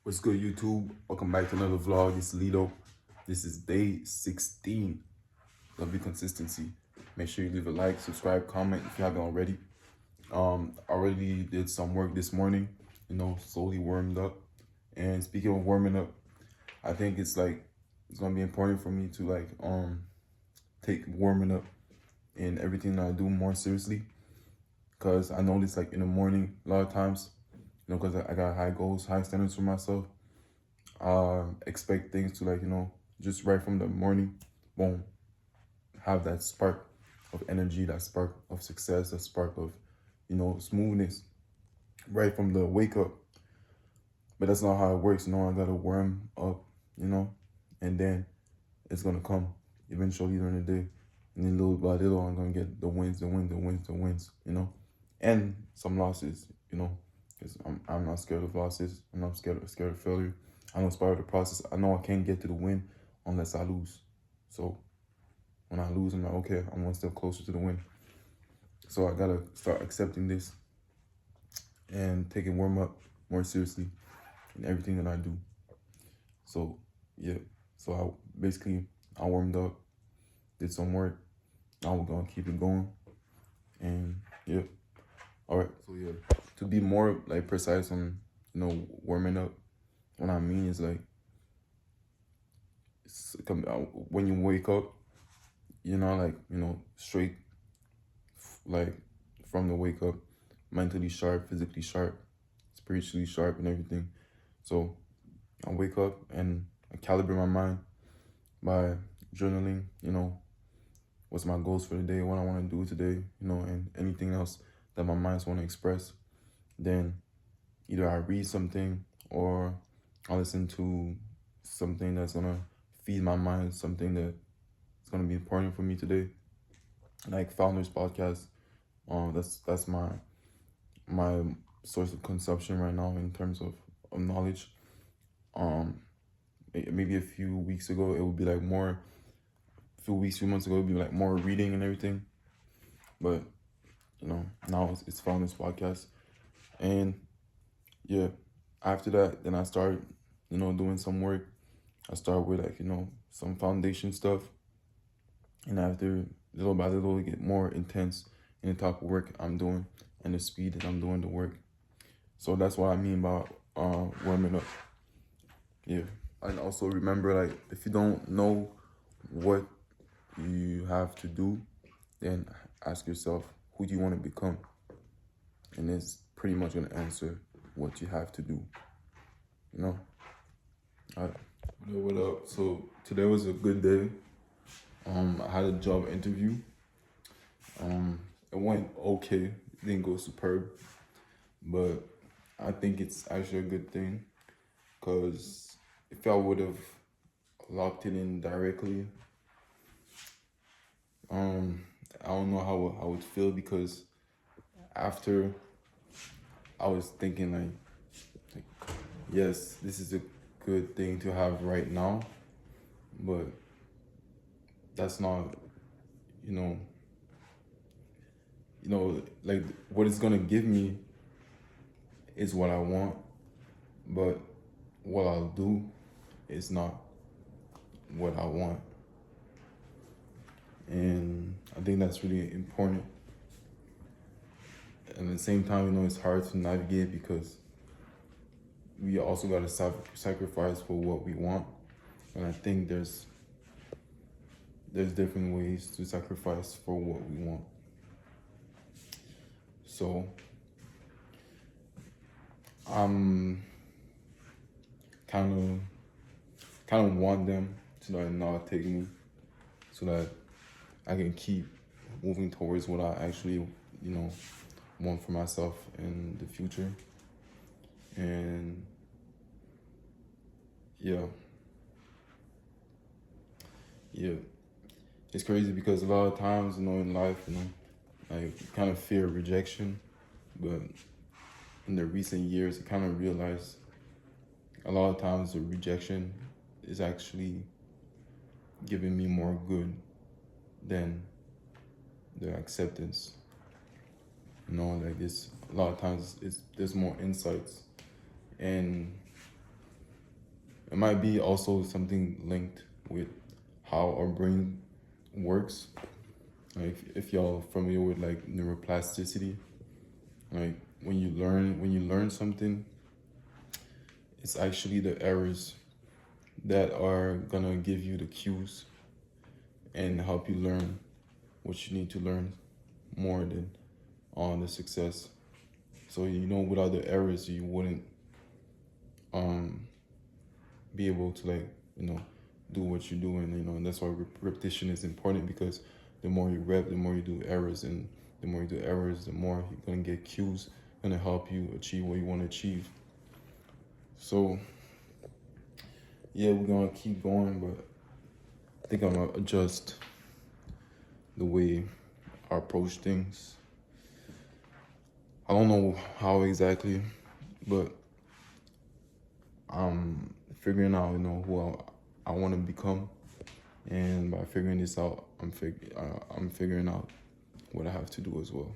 What's good, YouTube? Welcome back to another vlog. It's Lito. This is day 16 of the consistency. Make sure you leave a like, subscribe, comment if you haven't already. I already did some work this morning, slowly warmed up. And speaking of warming up, I think it's gonna be important for me to take warming up and everything that I do more seriously. Cause I notice in the morning a lot of times, cause I got high goals, high standards for myself. Expect things to just right from the morning, boom, have that spark of energy, that spark of success, that spark of, smoothness right from the wake up. But that's not how it works. I gotta warm up, and then it's gonna come eventually during the day. And then little by little, I'm gonna get the wins, and some losses, because I'm not scared of losses. I'm not scared of failure. I know it's part of the process. I know I can't get to the win unless I lose. So when I lose, I'm like, okay, I'm one step closer to the win. So I gotta start accepting this and taking warm up more seriously in everything that I do. So yeah, so I warmed up, did some work. Now we're gonna keep it going, and yeah. All right. So yeah, to be more precise on warming up, what I mean is when you wake up, straight from the wake up, mentally sharp, physically sharp, spiritually sharp, and everything. So I wake up and I calibrate my mind by journaling, what's my goals for the day, what I want to do today, and anything else that my minds want to express. Then either I read something or I listen to something that's gonna feed my mind, something that's gonna be important for me today, like Founders Podcast. That's my source of consumption right now in terms of knowledge. Maybe a few weeks ago it would be more. Few months ago it would be more reading and everything, but now it's Founders Podcast, and yeah. After that, then I start, doing some work. I start with some foundation stuff. And after little by little, it get more intense in the type of work I'm doing and the speed that I'm doing the work. So that's what I mean by warming up. Yeah. And also remember, if you don't know what you have to do, then ask yourself, who do you want to become? And it's pretty much going to answer what you have to do. All right. What up? So today was a good day. I had a job interview. It went okay. It didn't go superb, but I think it's actually a good thing, because if I would have locked it in directly, I don't know how I would feel, because after I was thinking yes, this is a good thing to have right now, but that's not, what it's gonna give me is what I want, but what I'll do is not what I want. And I think that's really important. And at the same time, it's hard to navigate, because we also got to sacrifice for what we want. And I think there's different ways to sacrifice for what we want. So I'm kind of want them to not take me, so that I can keep moving towards what I actually, want for myself in the future. And yeah, it's crazy, because a lot of times, in life, you kind of fear rejection, but in the recent years, I kind of realized a lot of times the rejection is actually giving me more good than the acceptance. This a lot of times there's more insights, and it might be also something linked with how our brain works. Like if y'all familiar with like neuroplasticity, like when you learn something, it's actually the errors that are gonna give you the cues and help you learn what you need to learn more than on the success. So without the errors, you wouldn't be able to like do what you're doing. And that's why repetition is important, because the more you rep, the more you do errors, and the more you do errors, the more you're gonna get cues gonna help you achieve what you want to achieve. So yeah, we're gonna keep going, but I think I'm gonna adjust the way I approach things. I don't know how exactly, but I'm figuring out, who I want to become, and by figuring this out, I'm figuring out what I have to do as well.